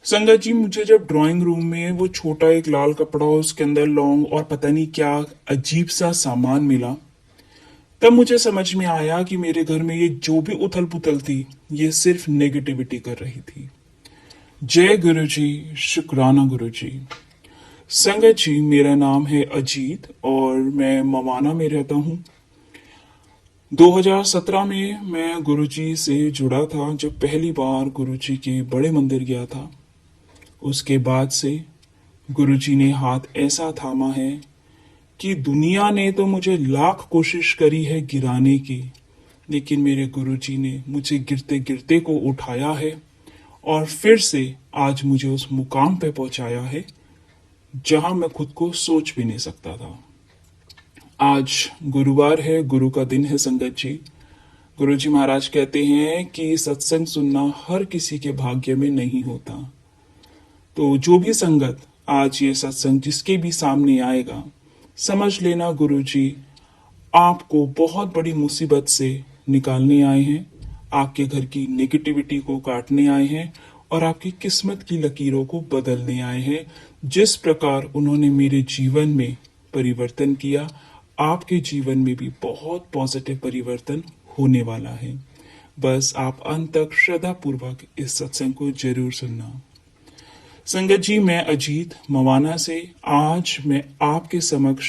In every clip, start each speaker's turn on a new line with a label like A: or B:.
A: संगत जी, मुझे जब ड्राइंग रूम में वो छोटा एक लाल कपड़ा और उसके अंदर लौंग और पता नहीं क्या अजीब सा सामान मिला, तब मुझे समझ में आया कि मेरे घर में ये जो भी उथल पुथल थी, ये सिर्फ नेगेटिविटी कर रही थी। जय गुरु जी, शुक्राना गुरु जी। संगत जी, मेरा नाम है अजीत और मैं मवाना में रहता हूँ। 2017 में मैं गुरुजी से जुड़ा था, जब पहली बार गुरुजी के बड़े मंदिर गया था। उसके बाद से गुरुजी ने हाथ ऐसा थामा है कि दुनिया ने तो मुझे लाख कोशिश करी है गिराने की, लेकिन मेरे गुरुजी ने मुझे गिरते गिरते को उठाया है और फिर से आज मुझे उस मुकाम पे पहुंचाया है जहां मैं खुद को सोच भी नहीं सकता था। आज गुरुवार है, गुरु का दिन है संगत जी। गुरुजी महाराज कहते हैं कि सत्संग सुनना हर किसी के भाग्य में नहीं होता। तो जो भी संगत आज ये सत्संग जिसके भी सामने आएगा, समझ लेना गुरुजी आपको बहुत बड़ी मुसीबत से निकालने आए हैं, आपके घर की नेगेटिविटी को काटने आए हैं और आपकी किस्मत की लकीरों को बदलने आए हैं। जिस प्रकार उन्होंने मेरे जीवन में परिवर्तन किया, आपके जीवन में भी बहुत पॉजिटिव परिवर्तन होने वाला है। बस आप अंत तक श्रद्धा पूर्वक इस सत्संग को जरूर सुनना। संगत जी, मैं अजीत मवाना से आज मैं आपके समक्ष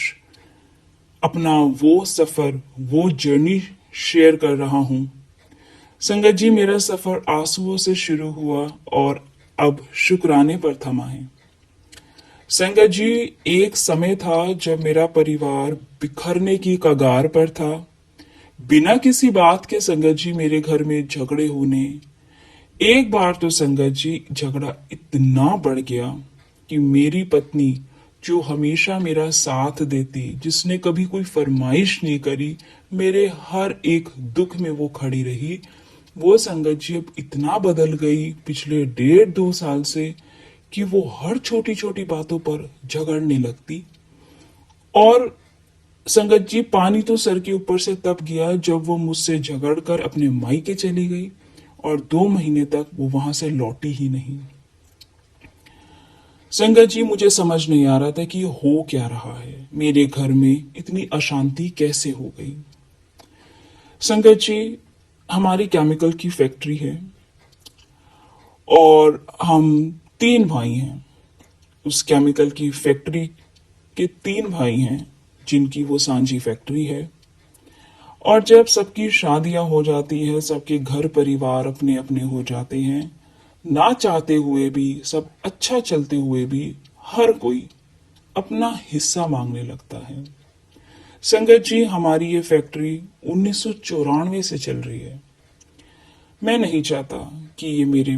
A: अपना वो सफर, वो जर्नी शेयर कर रहा हूं। संगत जी, मेरा सफर आंसुओं से शुरू हुआ और अब शुक्राने पर थमा है। संगत जी, एक समय था जब मेरा परिवार बिखरने की कगार पर था। बिना किसी बात के संगत जी मेरे घर में झगड़े होने। एक बार तो संगत जी झगड़ा इतना बढ़ गया कि मेरी पत्नी, जो हमेशा मेरा साथ देती, जिसने कभी कोई फरमाइश नहीं करी, मेरे हर एक दुख में वो खड़ी रही, वो संगत जी अब इतना बदल गई पिछले 1.5-2 साल से कि वो हर छोटी छोटी बातों पर झगड़ने लगती। और संगत जी, पानी तो सर के ऊपर से तब गया जब वो मुझसे झगड़कर अपने मायके चली गई और 2 महीने तक वो वहां से लौटी ही नहीं। संगत जी, मुझे समझ नहीं आ रहा था कि हो क्या रहा है, मेरे घर में इतनी अशांति कैसे हो गई। संगत जी, हमारी केमिकल की फैक्ट्री है और हम 3 भाई हैं। उस केमिकल की फैक्ट्री के 3 भाई हैं जिनकी वो सांझी फैक्ट्री है। और जब सबकी शादियां हो जाती है, सबके घर परिवार अपने अपने हो जाते हैं, ना चाहते हुए भी, सब अच्छा चलते हुए भी, हर कोई अपना हिस्सा मांगने लगता है। संगत जी, हमारी ये फैक्ट्री 1994 से चल रही है। मैं नहीं चाहता कि ये मेरे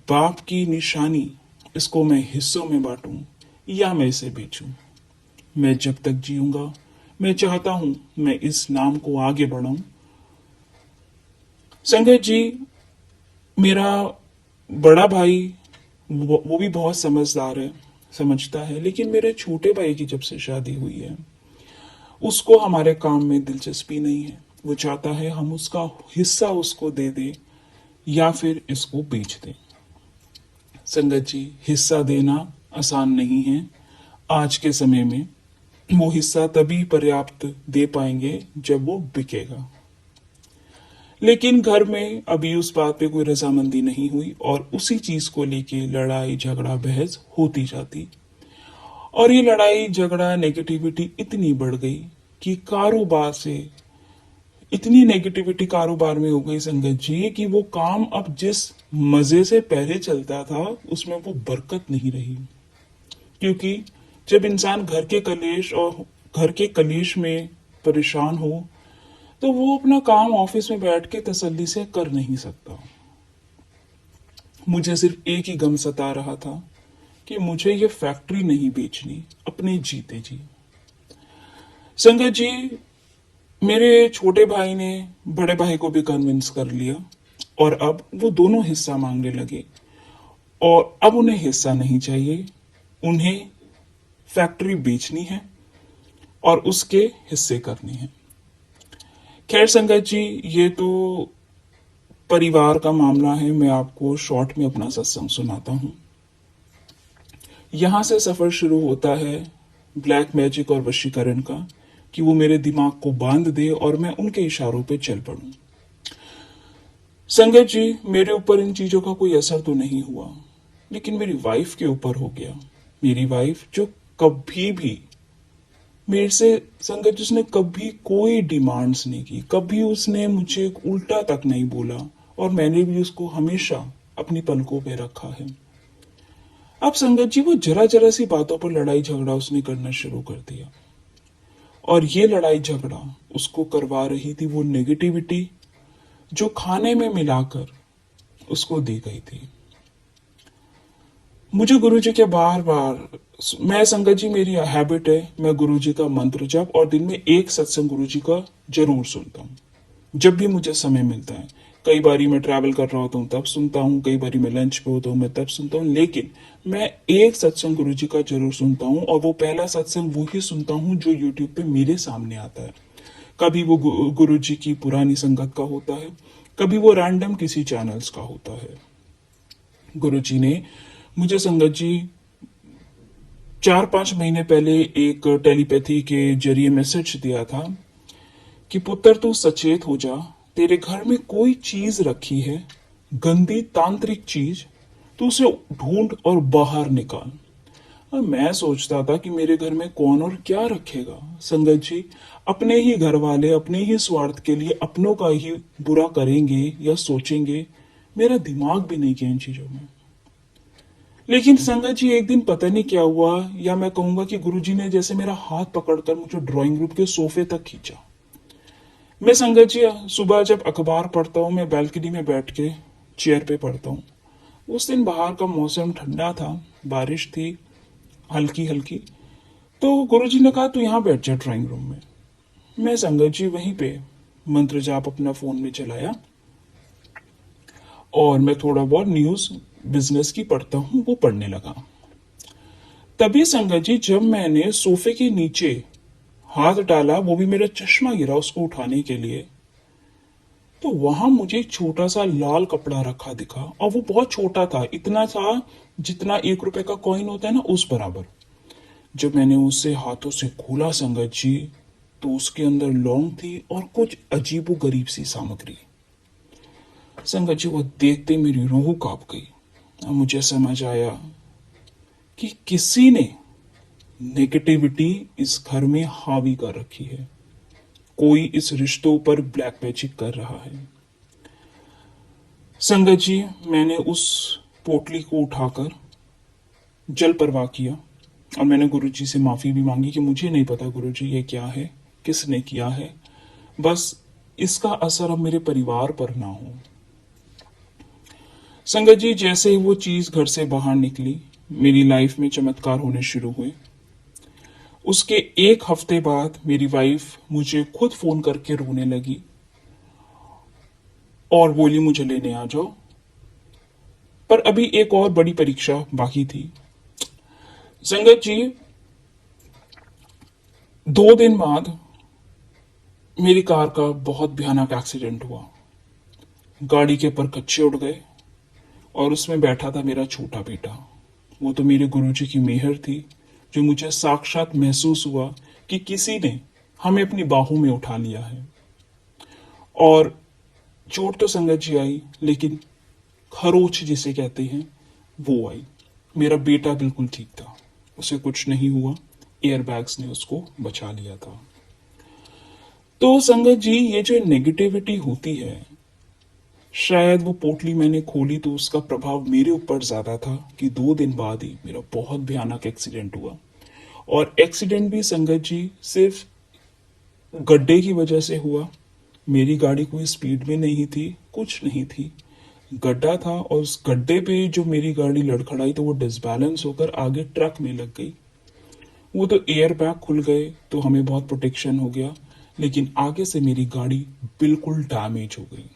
A: बाप की निशानी, इसको मैं हिस्सों में बांटूं या मैं इसे बेचूं। मैं जब तक जीऊंगा, मैं चाहता हूं मैं इस नाम को आगे बढ़ाऊं। संगत जी, मेरा बड़ा भाई वो भी बहुत समझदार है, समझता है, लेकिन मेरे छोटे भाई की जब से शादी हुई है, उसको हमारे काम में दिलचस्पी नहीं है। वो चाहता है हम उसका हिस्सा उसको दे दें या फिर इसको बेच दें। संगत जी, हिस्सा देना आसान नहीं है। आज के समय में वो हिस्सा तभी पर्याप्त दे पाएंगे जब वो बिकेगा। लेकिन घर में अभी उस बात पे कोई रजामंदी नहीं हुई और उसी चीज को लेके लड़ाई झगड़ा बहस होती जाती। और ये लड़ाई झगड़ा नेगेटिविटी इतनी बढ़ गई कि कारोबार से इतनी नेगेटिविटी कारोबार में हो गई संगत जी कि वो काम अब जिस मजे से पहले चलता था उसमें वो बरकत नहीं रही। क्योंकि जब इंसान घर के कलेश में परेशान हो, तो वो अपना काम ऑफिस में बैठ के तसल्ली से कर नहीं सकता। मुझे सिर्फ एक ही गम सता रहा था कि मुझे ये फैक्ट्री नहीं बेचनी अपने जीते जी। संगत जी, मेरे छोटे भाई ने बड़े भाई को भी कन्विंस कर लिया और अब वो दोनों हिस्सा मांगने लगे। और अब उन्हें हिस्सा नहीं चाहिए, उन्हें फैक्ट्री बेचनी है और उसके हिस्से करने हैं। खैर संगत जी, ये तो परिवार का मामला है। मैं आपको शॉर्ट में अपना सत्संग सुनाता हूँ। यहाँ से सफर शुरू होता है ब्लैक मैजिक और वशीकरण का, कि वो मेरे दिमाग को बांध दे और मैं उनके इशारों पे चल पड़ूं। संगत जी, मेरे ऊपर इन चीजों का कोई असर तो नहीं हुआ, लेकिन मेरी वाइफ के ऊपर हो गया। मेरी वाइफ जो कभी भी मेरे से, संगत जी, उसने कभी कोई डिमांड्स नहीं की, कभी उसने मुझे उल्टा तक नहीं बोला, और मैंने भी उसको हमेशा अपनी पलकों पे रखा है। अब संगत जी, वो जरा जरा सी बातों पर लड़ाई झगड़ा उसने करना शुरू कर दिया, और ये लड़ाई झगड़ा उसको करवा रही थी वो नेगेटिविटी जो खाने में मिलाकर उसको दी गई थी। मुझे गुरुजी के बार बार, मैं संगत जी, मेरी हैबिट है, मैं गुरुजी का मंत्र जप और दिन में एक सत्संग गुरुजी का जरूर सुनता हूँ, जब भी मुझे समय मिलता है। कई बारी मैं ट्रैवल कर रहा होता हूँ तब सुनता हूँ, कई बारी मैं लंच पे होता हूँ मैं तब सुनता हूँ, लेकिन मैं एक सत्संग गुरुजी का जरूर सुनता हूँ, और वो पहला सत्संग वो ही सुनता हूँ जो यूट्यूब पे मेरे सामने आता है। कभी वो गुरुजी की पुरानी संगत का होता है, कभी वो रैंडम किसी चैनल्स का होता है। गुरुजी ने मुझे, संगत जी, 4-5 महीने पहले एक टेलीपैथी के जरिए मैसेज दिया था कि पुत्र तू सचेत हो जा, तेरे घर में कोई चीज रखी है, गंदी तांत्रिक चीज, तू उसे ढूंढ और बाहर निकाल। और मैं सोचता था कि मेरे घर में कौन और क्या रखेगा। संगत जी, अपने ही घर वाले अपने ही स्वार्थ के लिए अपनों का ही बुरा करेंगे या सोचेंगे, मेरा दिमाग भी नहीं गया इन चीजों में। लेकिन संगत जी, एक दिन पता नहीं क्या हुआ, या मैं कहूंगा कि गुरुजी ने जैसे मेरा हाथ पकड़कर मुझे ड्राइंग रूम के सोफे तक खींचा। मैं, संगत जी, सुबह जब अखबार पढ़ता हूँ, मैं बैल्कनी में बैठ के चेयर पे पढ़ता हूँ। उस दिन बाहर का मौसम ठंडा था, बारिश थी हल्की हल्की, तो गुरुजी ने कहा तू यहाँ बैठ जा ड्राइंग रूम में। मैं, संगत जी, वहीं पे मंत्र जाप अपना फोन में चलाया, और मैं थोड़ा बहुत न्यूज बिजनेस की पढ़ता हूँ वो पढ़ने लगा। तभी संगत जी, जब मैंने सोफे के नीचे हाथ डाला, वो भी मेरा चश्मा गिरा उसको उठाने के लिए, तो वहां मुझे एक छोटा सा लाल कपड़ा रखा दिखा, और वो बहुत छोटा था, इतना था जितना 1 रुपए का कॉइन होता है ना, उस बराबर। जब मैंने उसे हाथों से खोला, संगत जी, तो उसके अंदर लौंग थी और कुछ अजीबो गरीब सी सामग्री। संगत जी, वो देखते मेरी रूह कांप गई। अब मुझे समझ आया कि किसी ने नेगेटिविटी इस घर में हावी कर रखी है, कोई इस रिश्तों पर ब्लैक मैजिक कर रहा है। संगत जी, मैंने उस पोटली को उठाकर जल प्रवाह किया, और मैंने गुरुजी से माफी भी मांगी कि मुझे नहीं पता गुरुजी ये क्या है, किसने किया है, बस इसका असर अब मेरे परिवार पर ना हो। संगत जी, जैसे ही वो चीज घर से बाहर निकली, मेरी लाइफ में चमत्कार होने शुरू हुए। उसके 1 हफ्ते बाद मेरी वाइफ मुझे खुद फोन करके रोने लगी और बोली मुझे लेने आ जाओ। पर अभी एक और बड़ी परीक्षा बाकी थी। संगत जी, 2 दिन बाद मेरी कार का बहुत भयानक एक्सीडेंट हुआ। गाड़ी के परखच्चे उड़ गए, और उसमें बैठा था मेरा छोटा बेटा। वो तो मेरे गुरुजी की मेहर थी, जो मुझे साक्षात महसूस हुआ कि किसी ने हमें अपनी बाहों में उठा लिया है। और चोट तो संगत जी आई, लेकिन खरोच जिसे कहते हैं वो आई। मेरा बेटा बिल्कुल ठीक था, उसे कुछ नहीं हुआ, एयरबैग्स ने उसको बचा लिया था। तो संगत जी, ये जो नेगेटिविटी होती है, शायद वो पोटली मैंने खोली तो उसका प्रभाव मेरे ऊपर ज्यादा था कि 2 दिन बाद ही मेरा बहुत भयानक एक्सीडेंट हुआ। और एक्सीडेंट भी संगत जी सिर्फ गड्ढे की वजह से हुआ। मेरी गाड़ी कोई स्पीड में नहीं थी, कुछ नहीं थी, गड्ढा था, और उस गड्ढे पे जो मेरी गाड़ी लड़खड़ाई तो वो डिसबैलेंस होकर आगे ट्रक में लग गई। वो तो एयर बैग खुल गए तो हमें बहुत प्रोटेक्शन हो गया, लेकिन आगे से मेरी गाड़ी बिल्कुल डैमेज हो गई।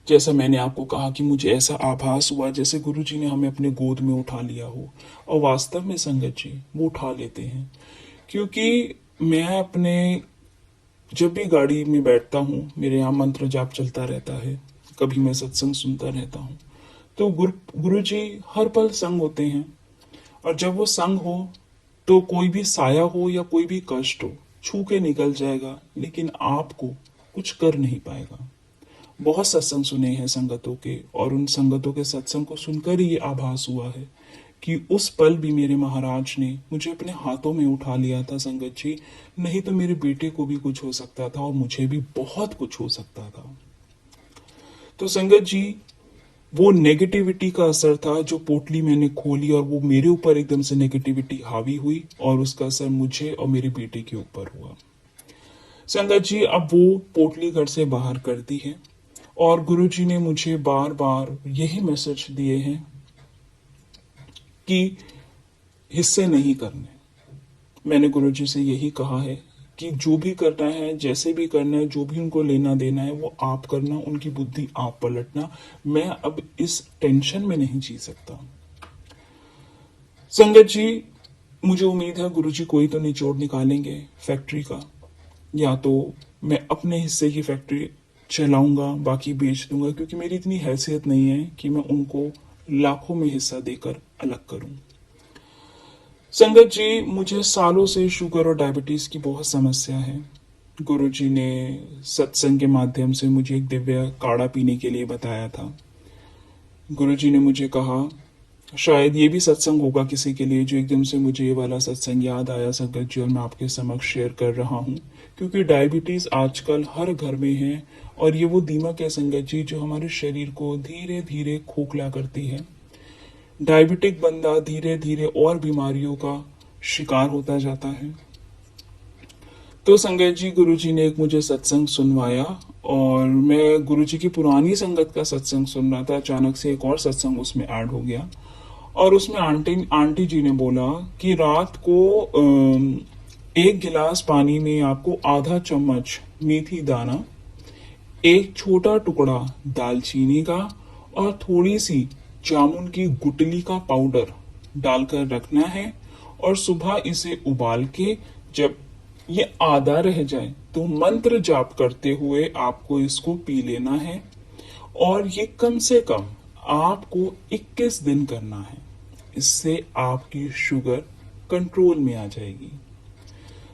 A: जैसा मैंने आपको कहा कि मुझे ऐसा आभास हुआ जैसे गुरुजी ने हमें अपने गोद में उठा लिया हो, और वास्तव में संगत जी वो उठा लेते हैं। क्योंकि मैं अपने, जब भी गाड़ी में बैठता हूँ, मेरे यहाँ मंत्र जाप चलता रहता है, कभी मैं सत्संग सुनता रहता हूँ, तो गुरुजी हर पल संग होते हैं। और जब वो संग हो तो कोई भी साया हो या कोई भी कष्ट हो छू के निकल जाएगा, लेकिन आपको कुछ कर नहीं पाएगा। बहुत सत्संग सुने हैं संगतों के, और उन संगतों के सत्संग को सुनकर ही ये आभास हुआ है कि उस पल भी मेरे महाराज ने मुझे अपने हाथों में उठा लिया था संगत जी, नहीं तो मेरे बेटे को भी कुछ हो सकता था और मुझे भी बहुत कुछ हो सकता था। तो संगत जी, वो नेगेटिविटी का असर था जो पोटली मैंने खोली और वो मेरे ऊपर एकदम से नेगेटिविटी हावी हुई और उसका असर मुझे और मेरे बेटे के ऊपर हुआ। संगत जी, अब वो पोटली घर से बाहर कर दी है और गुरुजी ने मुझे बार बार यही मैसेज दिए हैं कि हिस्से नहीं करने। मैंने गुरुजी से यही कहा है कि जो भी करना है, जैसे भी करना है, जो भी उनको लेना देना है वो आप करना, उनकी बुद्धि आप पलटना। मैं अब इस टेंशन में नहीं जी सकता। संगत जी, मुझे उम्मीद है गुरुजी कोई तो निचोड़ निकालेंगे फैक्ट्री का, या तो मैं अपने हिस्से की फैक्ट्री चलाऊंगा, बाकी बेच दूंगा, क्योंकि मेरी इतनी हैसियत नहीं है कि मैं उनको लाखों में हिस्सा देकर अलग करूं। संगत जी, मुझे सालों से शुगर और डायबिटीज की बहुत समस्या है। गुरुजी ने सत्संग के माध्यम से मुझे एक दिव्य काढ़ा पीने के लिए बताया था। गुरुजी ने मुझे कहा, शायद ये भी सत्संग होगा किसी के लिए, जो एकदम से मुझे ये वाला सत्संग याद आया संगत जी, और मैं आपके समक्ष शेयर कर रहा हूँ। क्योंकि डायबिटीज आजकल हर घर में है और ये वो दीमक है संगत जी जो हमारे शरीर को धीरे धीरे खोखला करती है। डायबिटिक बंदा धीरे धीरे और बीमारियों का शिकार होता जाता है। तो संगत जी, गुरुजी ने एक मुझे सत्संग सुनवाया और मैं गुरुजी की पुरानी संगत का सत्संग सुन रहा था। अचानक से एक और सत्संग उसमें ऐड हो गया और उसमें आंटी जी ने बोला कि रात को एक गिलास पानी में आपको आधा चम्मच मेथी दाना, एक छोटा टुकड़ा दालचीनी का और थोड़ी सी जामुन की गुटली का पाउडर डालकर रखना है और सुबह इसे उबाल के जब ये आधा रह जाए तो मंत्र जाप करते हुए आपको इसको पी लेना है और ये कम से कम आपको 21 दिन करना है। इससे आपकी शुगर कंट्रोल में आ जाएगी।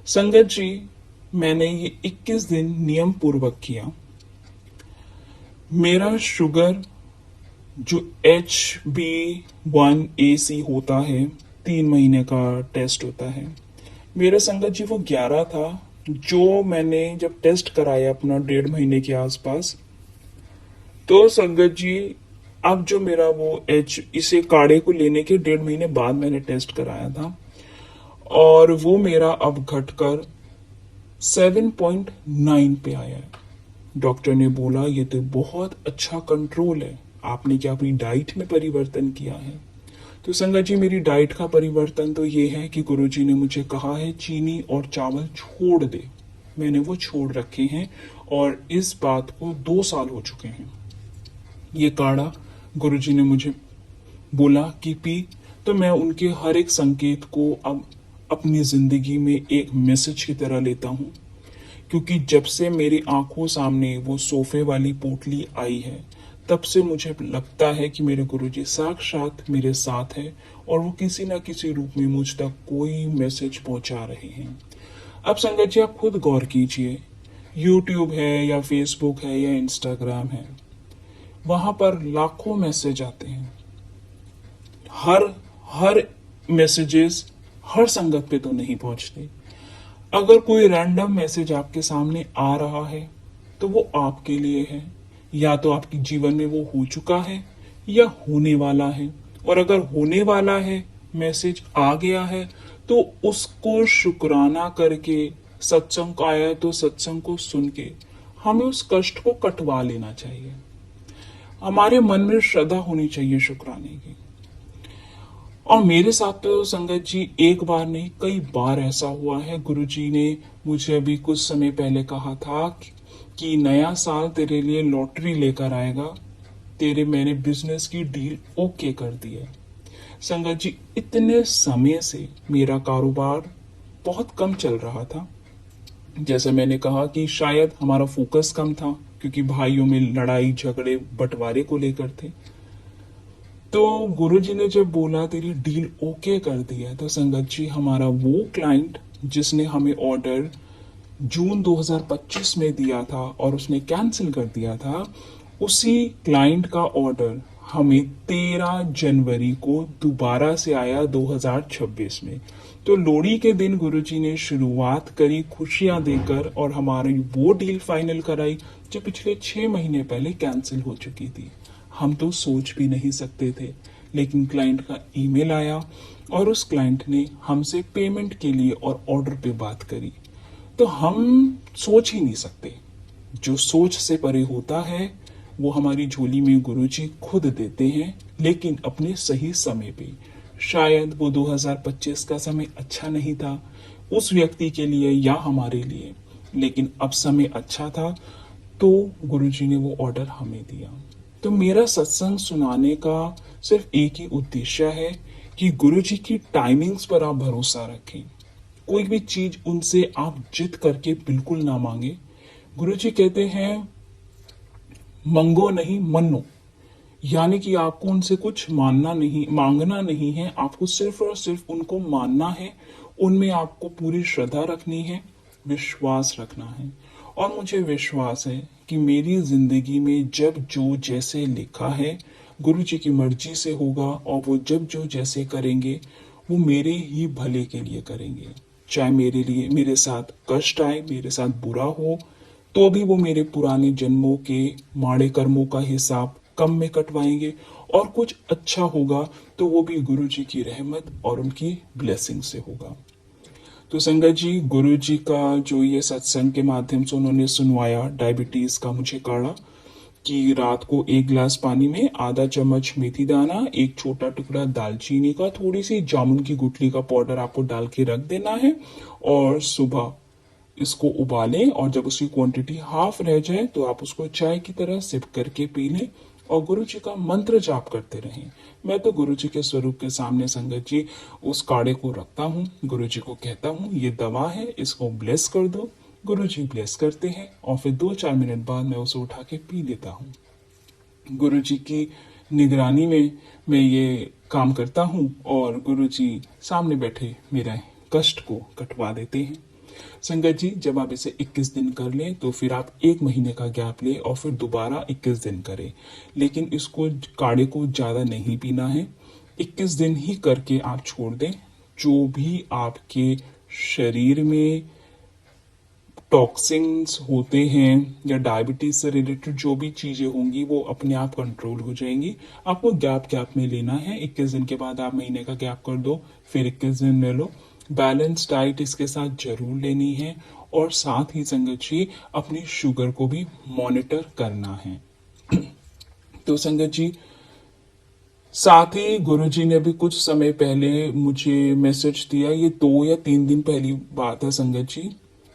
A: संगत जी, मैंने ये 21 दिन नियम पूर्वक किया। मेरा शुगर जो HB1AC होता है, 3 महीने का टेस्ट होता है, मेरा संगत जी वो 11 था। जो मैंने जब टेस्ट कराया अपना 1.5 महीने के आसपास, तो संगत जी अब जो मेरा वो इसे काढ़े को लेने के 1.5 महीने बाद मैंने टेस्ट कराया था और वो मेरा अब घटकर 7.9 पे आया है। डॉक्टर ने बोला ये तो बहुत अच्छा कंट्रोल है, आपने क्या अपनी डाइट में परिवर्तन किया है? तो संगत जी, मेरी डाइट का परिवर्तन तो ये है कि गुरुजी ने मुझे कहा है चीनी और चावल छोड़ दे। मैंने वो छोड़ रखे हैं और इस बात को 2 साल हो चुके हैं। ये काढ़ा गुरुजी ने मुझे बोला कि पी, तो मैं उनके हर एक संकेत को अब अपनी जिंदगी में एक मैसेज की तरह लेता हूँ। क्योंकि जब से मेरी आंखों सामने वो सोफे वाली पोटली आई है, तब से मुझे लगता है कि मेरे गुरुजी साक्षात मेरे साथ है और वो किसी न किसी रूप में मुझ तक कोई मैसेज पहुंचा रहे हैं। अब संगत जी, आप खुद गौर कीजिए, यूट्यूब है या फेसबुक है या इंस्टाग्राम है, वहां पर लाखों मैसेज आते हैं। हर मैसेजेस हर संगत पे तो नहीं पहुंचते। अगर कोई रैंडम मैसेज आपके सामने आ रहा है तो वो आपके लिए है, या तो आपके जीवन में वो हो चुका है या होने वाला है। और अगर होने वाला है, मैसेज आ गया है, तो उसको शुक्राना करके, सत्संग आया तो सत्संग को सुन के हमें उस कष्ट को कटवा लेना चाहिए। हमारे मन में श्रद्धा होनी चाहिए शुक्राने की। और मेरे साथ तो संगत जी एक बार नहीं, कई बार ऐसा हुआ है। गुरुजी ने मुझे अभी कुछ समय पहले कहा था कि नया साल तेरे लिए लॉटरी लेकर आएगा, तेरे मैंने बिजनेस की डील ओके कर दी है। संगत जी, इतने समय से मेरा कारोबार बहुत कम चल रहा था। जैसे मैंने कहा कि शायद हमारा फोकस कम था क्योंकि भाइयों में लड़ाई झगड़े बंटवारे को लेकर थे। तो गुरुजी ने जब बोला तेरी डील ओके कर दी है, तो संगत जी हमारा वो क्लाइंट जिसने हमें ऑर्डर जून 2025 में दिया था और उसने कैंसिल कर दिया था, उसी क्लाइंट का ऑर्डर हमें 13 जनवरी को दोबारा से आया 2026 में। तो लोहड़ी के दिन गुरुजी ने शुरुआत करी खुशियां देकर और हमारी वो डील फाइनल कराई जो पिछले 6 महीने पहले कैंसिल हो चुकी थी। हम तो सोच भी नहीं सकते थे, लेकिन क्लाइंट का ईमेल आया और उस क्लाइंट ने हमसे पेमेंट के लिए और ऑर्डर पे बात करी। तो हम सोच ही नहीं सकते, जो सोच से परे होता है वो हमारी झोली में गुरुजी खुद देते हैं, लेकिन अपने सही समय पे। शायद वो 2025 का समय अच्छा नहीं था उस व्यक्ति के लिए या हमारे लिए, लेकिन अब समय अच्छा था तो गुरुजी ने वो ऑर्डर हमें दिया। तो मेरा सत्संग सुनाने का सिर्फ एक ही उद्देश्य है कि गुरुजी की टाइमिंग्स पर आप भरोसा रखें। कोई भी चीज उनसे आप जिद करके बिल्कुल ना मांगे। गुरुजी कहते हैं मंगो नहीं मनो, यानी कि आपको उनसे कुछ मांगना नहीं है, आपको सिर्फ और सिर्फ उनको मानना है। उनमें आपको पूरी श्रद्धा रखनी है, विश्वास रखना है। और मुझे विश्वास है कि मेरी जिंदगी में जब जो जैसे लिखा है गुरु जी की मर्जी से होगा, और वो जब जो जैसे करेंगे वो मेरे ही भले के लिए करेंगे। चाहे मेरे लिए मेरे साथ कष्ट आए, मेरे साथ बुरा हो, तो भी वो मेरे पुराने जन्मों के माड़े कर्मों का हिसाब कम में कटवाएंगे, और कुछ अच्छा होगा तो वो भी गुरु जी की रहमत और उनकी ब्लेसिंग से होगा। तो संगत जी, गुरु जी का जो ये सत्संग के माध्यम से उन्होंने सुनवाया डायबिटीज का मुझे काढ़ा, कि रात को 1 गिलास पानी में आधा चम्मच मेथी दाना, एक छोटा टुकड़ा दालचीनी का, थोड़ी सी जामुन की गुठली का पाउडर आपको डाल के रख देना है, और सुबह इसको उबालें, और जब उसकी क्वांटिटी हाफ रह जाए तो आप उसको चाय की तरह सिप करके पी लें, और गुरु जी का मंत्र जाप करते रहें। मैं तो गुरु जी के स्वरूप के सामने संगत जी उस काढ़े को रखता हूँ, गुरु जी को कहता हूँ ये दवा है, इसको ब्लेस कर दो। गुरु जी ब्लेस करते हैं और फिर 2-4 मिनट बाद मैं उसे उठा के पी लेता हूँ। गुरु जी की निगरानी में मैं ये काम करता हूँ, और गुरु जी सामने बैठे मेरा कष्ट को कटवा देते हैं। संगत जी, जब आप इसे 21 दिन कर लें तो फिर आप 1 महीने का गैप लें और फिर दोबारा 21 दिन करें, लेकिन इसको काढ़े को ज़्यादा नहीं पीना है। 21 दिन ही करके आप छोड़ दें। जो भी आपके शरीर में टॉक्सिन्स होते हैं या डायबिटीज से रिलेटेड जो भी चीजें होंगी वो अपने आप कंट्रोल हो जाएंगी। आपको गैप गैप में लेना है। 21 दिन के बाद आप महीने का गैप कर दो, फिर 21 दिन ले लो। बैलेंस डाइट इसके साथ जरूर लेनी है, और साथ ही संगत जी अपनी शुगर को भी मॉनिटर करना है। तो संगत जी, साथ ही गुरुजी ने भी कुछ समय पहले मुझे मैसेज दिया, ये 2 या 3 दिन पहली बात है संगत जी,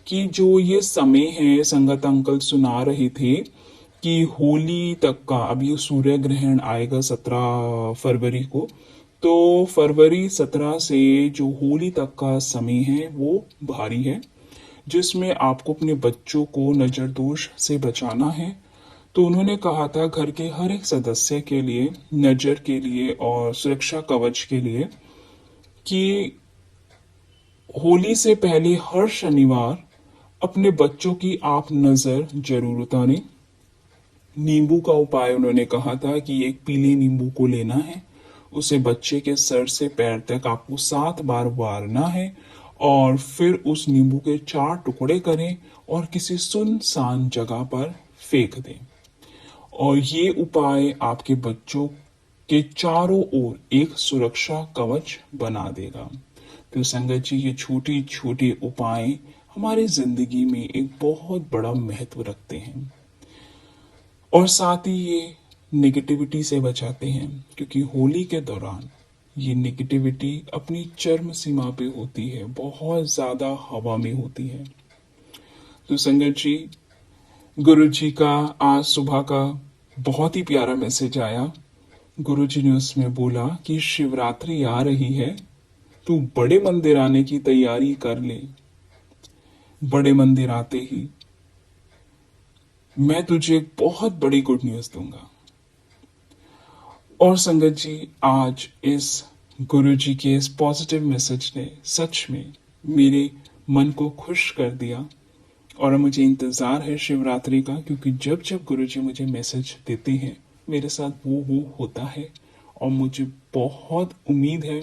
A: कि जो ये समय है, संगत अंकल सुना रहे थे कि होली तक का, अब ये सूर्य ग्रहण आएगा 17 फरवरी को, तो फरवरी 17 से जो होली तक का समय है वो भारी है, जिसमें आपको अपने बच्चों को नजर दोष से बचाना है। तो उन्होंने कहा था घर के हर एक सदस्य के लिए, नजर के लिए और सुरक्षा कवच के लिए, कि होली से पहले हर शनिवार अपने बच्चों की आप नजर जरूर उतारें। नींबू का उपाय उन्होंने कहा था कि एक पीले नींबू को लेना है, उसे बच्चे के सर से पैर तक आपको 7 बार वारना है, और फिर उस नींबू के 4 टुकड़े करें और किसी सुनसान जगह पर फेंक दें। और ये उपाय आपके बच्चों के चारों ओर एक सुरक्षा कवच बना देगा। तो संगत जी, ये छोटी छोटी उपाय हमारी जिंदगी में एक बहुत बड़ा महत्व रखते हैं, और साथ ही ये नेगेटिविटी से बचाते हैं, क्योंकि होली के दौरान ये नेगेटिविटी अपनी चरम सीमा पे होती है, बहुत ज्यादा हवा में होती है। तो संगत जी, गुरु जी का आज सुबह का बहुत ही प्यारा मैसेज आया। गुरु जी ने उसमें बोला कि शिवरात्रि आ रही है, तू बड़े मंदिर आने की तैयारी कर ले। बड़े मंदिर आते ही मैं तुझे एक बहुत बड़ी गुड न्यूज दूंगा। और संगत जी, आज इस गुरु जी के इस पॉजिटिव मैसेज ने सच में मेरे मन को खुश कर दिया। और मुझे इंतज़ार है शिवरात्रि का, क्योंकि जब जब गुरु जी मुझे मैसेज देते हैं मेरे साथ वो होता है। और मुझे बहुत उम्मीद है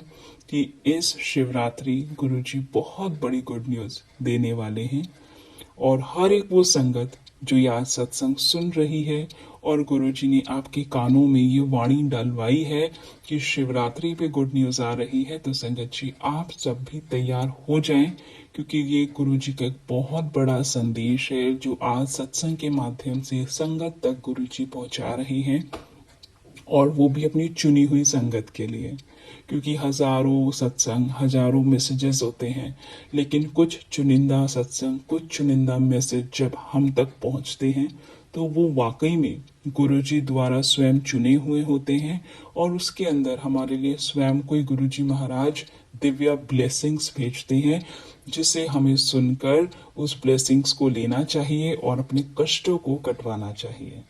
A: कि इस शिवरात्रि गुरु जी बहुत बड़ी गुड न्यूज़ देने वाले हैं। और हर एक वो संगत जो ये आज सत्संग सुन रही है और गुरुजी ने आपके कानों में ये वाणी डलवाई है कि शिवरात्रि पे गुड न्यूज़ आ रही है, तो संगत जी आप सब भी तैयार हो जाएं, क्योंकि ये गुरुजी का एक बहुत बड़ा संदेश है जो आज सत्संग के माध्यम से संगत तक गुरुजी पहुंचा रहे हैं। और वो भी अपनी चुनी हुई संगत के लिए, क्योंकि हजारों सत्संग, हजारों मैसेजेस होते हैं, लेकिन कुछ चुनिंदा सत्संग, कुछ चुनिंदा मैसेज जब हम तक पहुंचते हैं तो वो वाकई में गुरुजी द्वारा स्वयं चुने हुए होते हैं। और उसके अंदर हमारे लिए स्वयं कोई गुरुजी महाराज दिव्य ब्लेसिंग्स भेजते हैं, जिसे हमें सुनकर उस ब्लेसिंग्स को लेना चाहिए और अपने कष्टों को कटवाना चाहिए।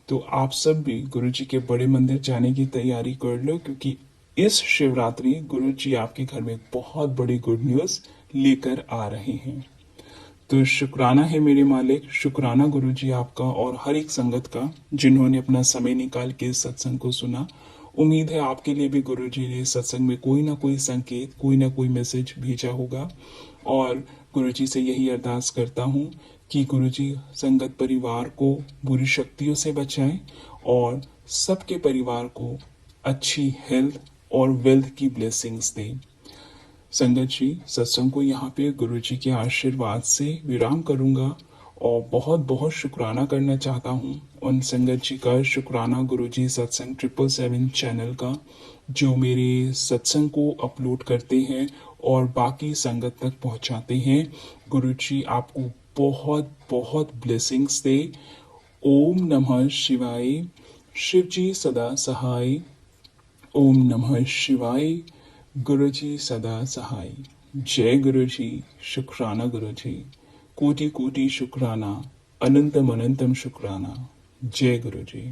A: तो आप सब भी गुरुजी के बड़े मंदिर जाने की तैयारी कर लो, क्योंकि इस शिवरात्रि गुरुजी आपके घर में बहुत बड़ी गुड न्यूज़ लेकर आ रहे हैं। तो शुक्राना है मेरे मालिक, शुक्राना गुरुजी आपका और हर एक संगत का जिन्होंने अपना समय निकाल के इस सत्संग को सुना। उम्मीद है आपके लिए भी गुरुजी ने सत्संग में कोई ना कोई संकेत, कोई ना कोई मैसेज भेजा होगा। और गुरुजी से यही अरदास करता हूँ कि गुरुजी संगत परिवार को बुरी शक्तियों से बचाएं और सबके परिवार को अच्छी हेल्थ और वेल्थ की ब्लेसिंग्स दें। संगत जी, सत्संग को यहाँ पे गुरुजी के आशीर्वाद से विराम करूँगा और बहुत बहुत शुक्राना करना चाहता हूँ उन संगत जी का। शुक्राना गुरुजी सत्संग 777 चैनल का, जो मेरे सत्संग को अपलोड करते हैं और बाकी संगत तक पहुँचाते हैं। गुरुजी आपको बहुत बहुत ब्लेसिंग्स दे। ओम नमः शिवाय। शिव जी सदा सहाय। ओम नमः शिवाय। गुरुजी सदा सहाय। जय गुरुजी। शुक्राना गुरुजी। कोटि कोटि शुक्राना। अनंतम अनंतम शुक्राना। जय गुरुजी।